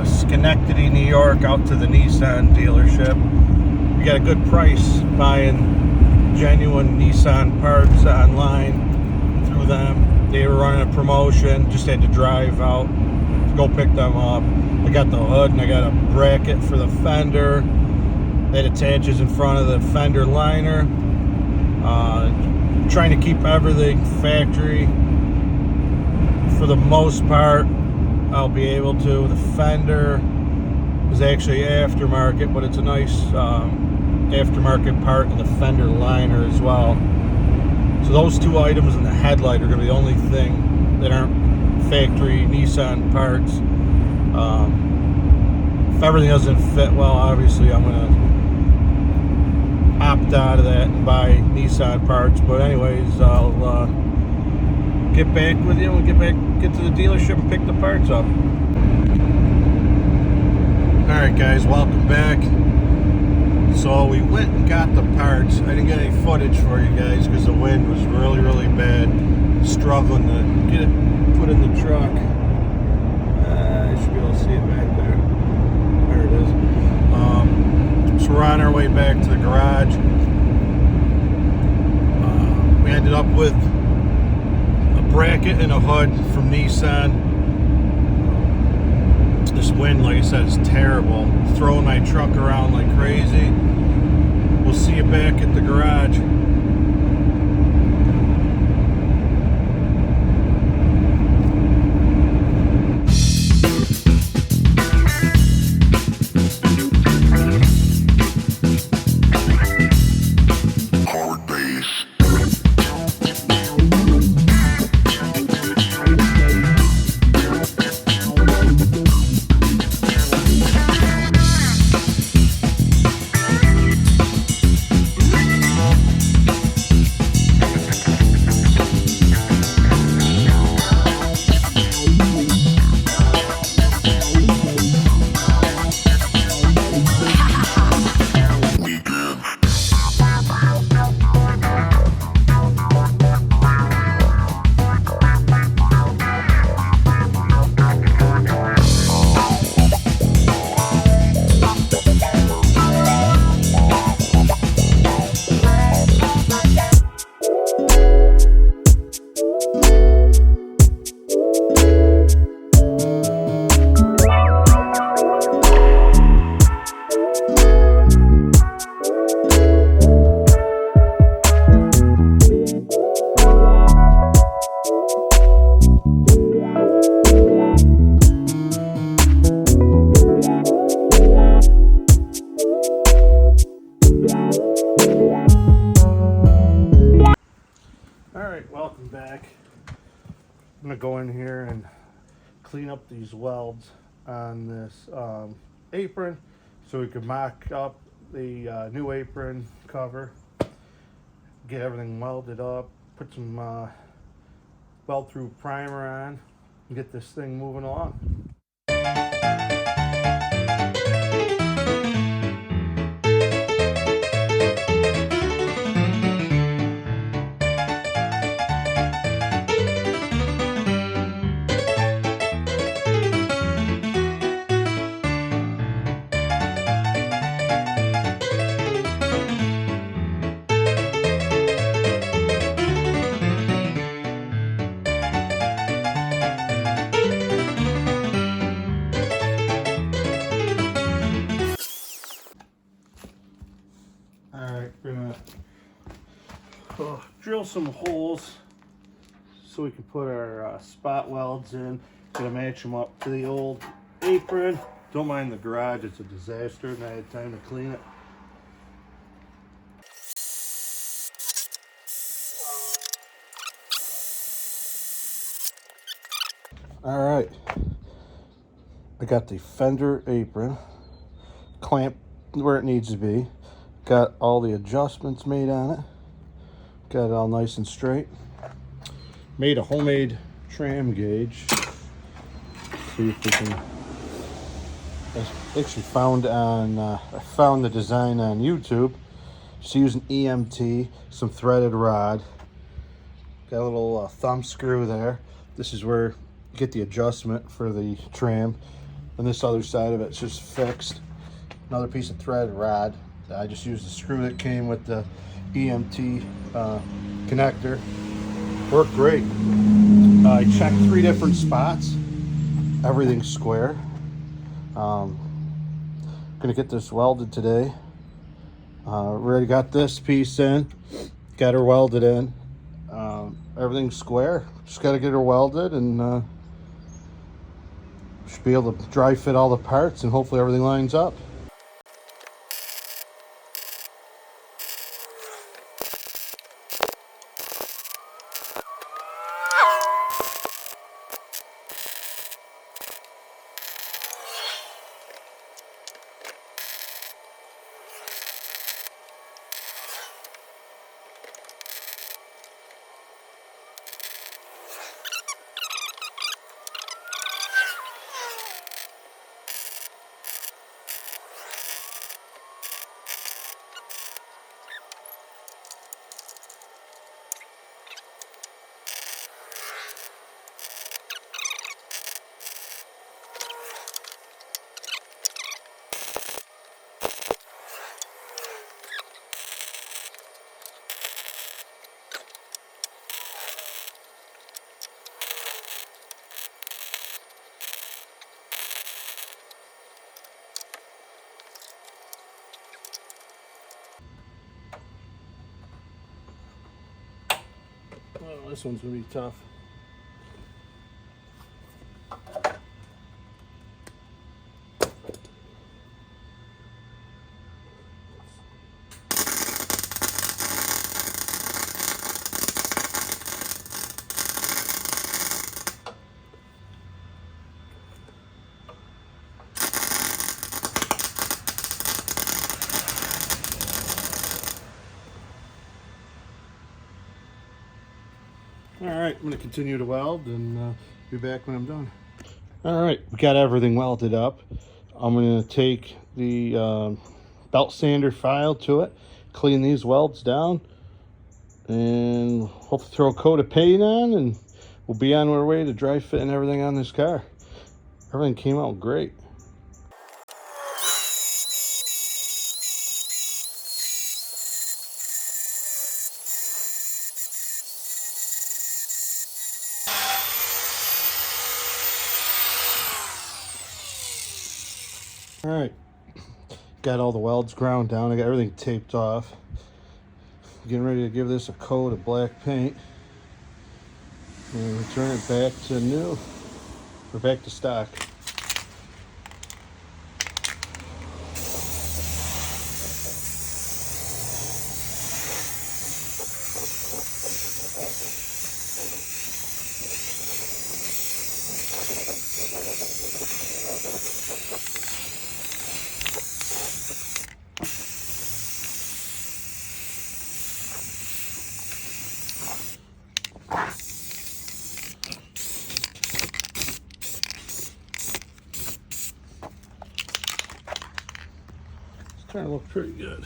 Schenectady, New York, out to the Nissan dealership. We got a good price buying genuine Nissan parts online through them. They were running a promotion, just had to drive out to go pick them up. I got the hood and I got a bracket for the fender that attaches in front of the fender liner. Trying to keep everything factory for the most part. I'll be able to. The fender is actually aftermarket, but it's a nice aftermarket part in the fender liner as well. So those two items and the headlight are going to be the only thing that aren't factory Nissan parts. If everything doesn't fit well, obviously I'm going to opt out of that and buy Nissan parts. But anyways, I'll get back with you and get to the dealership and pick the parts up. Alright guys, welcome back. So we went and got the parts. I didn't get any footage for you guys because the wind was really bad. Struggling to get it put in the truck. I should be able to see it back there. There it is. So we're on our way back to the garage. We ended up with a bracket and a hood from Nissan. This wind, like I said, is terrible. It's throwing my truck around like crazy. We'll see you back at the garage. Welcome back. I'm gonna go in here and clean up these welds on this apron so we can mock up the new apron cover, get everything welded up, put some weld through primer on, and get this thing moving along. We're gonna drill some holes so we can put our spot welds in. Gonna match them up to the old apron. Don't mind the garage, it's a disaster and I had time to clean it. Alright, I got the fender apron clamped where it needs to be. Got all the adjustments made on it. Got it all nice and straight. Made a homemade tram gauge. See if we can. I actually found on. I found the design on YouTube. Just using EMT, some threaded rod. Got a little thumb screw there. This is where you get the adjustment for the tram. And this other side of it's just fixed. Another piece of thread rod. I just used the screw that came with the EMT connector. Worked great. I checked 3 different spots. Everything's square. Gonna get this welded today. Already got this piece in. Got her welded in. Everything's square. Just got to get her welded, and should be able to dry fit all the parts, and hopefully everything lines up. Oh, this one's gonna be tough. All right, I'm gonna continue to weld and be back when I'm done. All right, we got everything welded up. I'm gonna take the belt sander file to it, clean these welds down, and hopefully throw a coat of paint on, and we'll be on our way to dry fitting everything on this car. Everything came out great. All right, got all the welds ground down. I got everything taped off. Getting ready to give this a coat of black paint and return it back to new, or back to stock. Starting to look pretty good.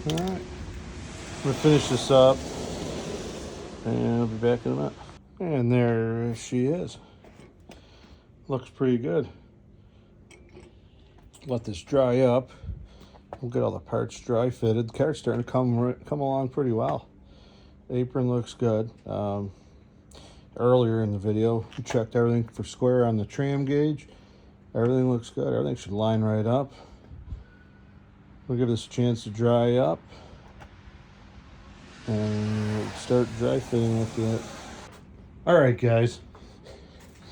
All right, I'm gonna finish this up, and I'll be back in a minute. And there she is. Looks pretty good. Let this dry up. We'll get all the parts dry fitted. The car's starting to come along pretty well. Apron looks good. Earlier in the video, we checked everything for square on the tram gauge. Everything looks good. Everything should line right up. We'll give this a chance to dry up, and we'll start dry fitting after that. All right, guys.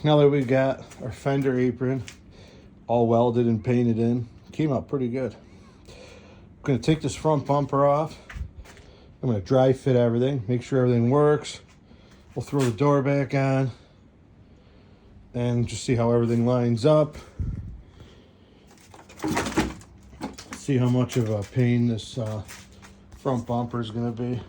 Now that we got our fender apron all welded and painted in, came out pretty good. I'm gonna take this front bumper off. I'm gonna dry fit everything, make sure everything works. We'll throw the door back on and just see how everything lines up. See how much of a pain this front bumper is gonna be.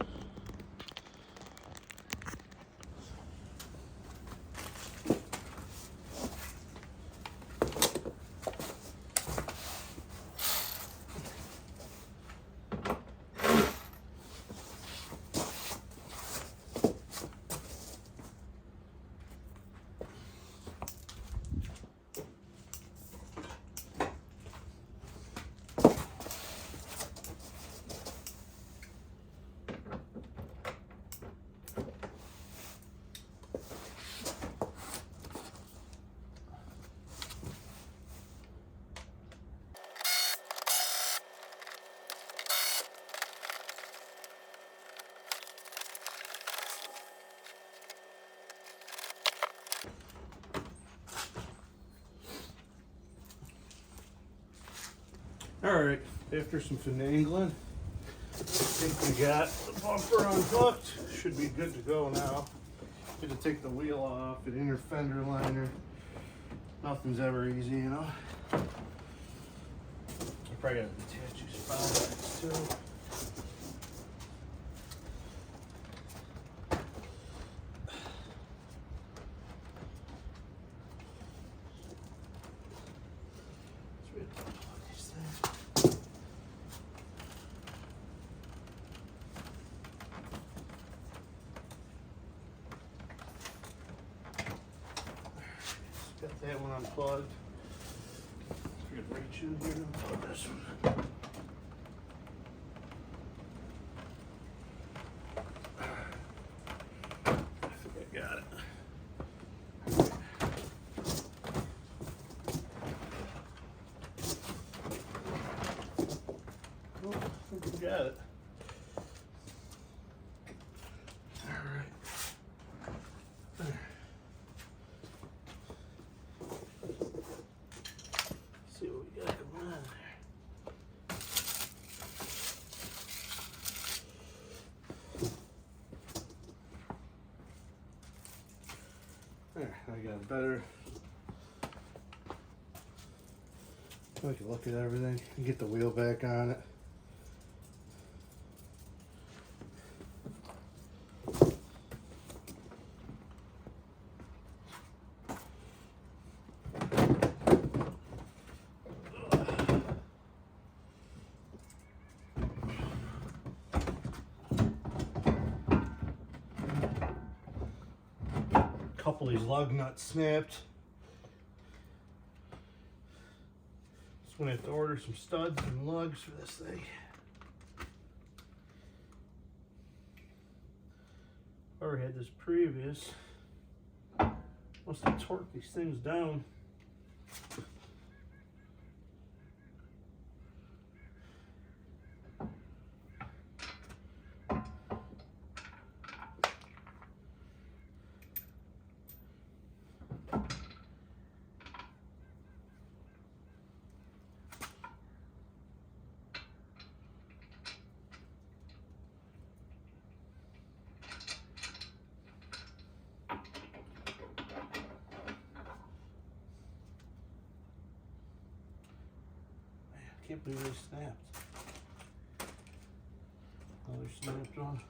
Alright, after some finagling, I think we got the bumper unhooked. Should be good to go now. Had to take the wheel off, an inner fender liner. Nothing's ever easy, you know. I probably got to attach these spotlights too. Got that one unplugged. We could reach in here and unplug this one. I think I got it. Oh, I think we got it. There, I got a better. I can look at everything and get the wheel back on it. Couple of these lug nuts snapped. Just gonna have to order some studs and lugs for this thing. Whoever had this previous must have torqued these things down. Can't believe they snapped. Oh, they're snapped on.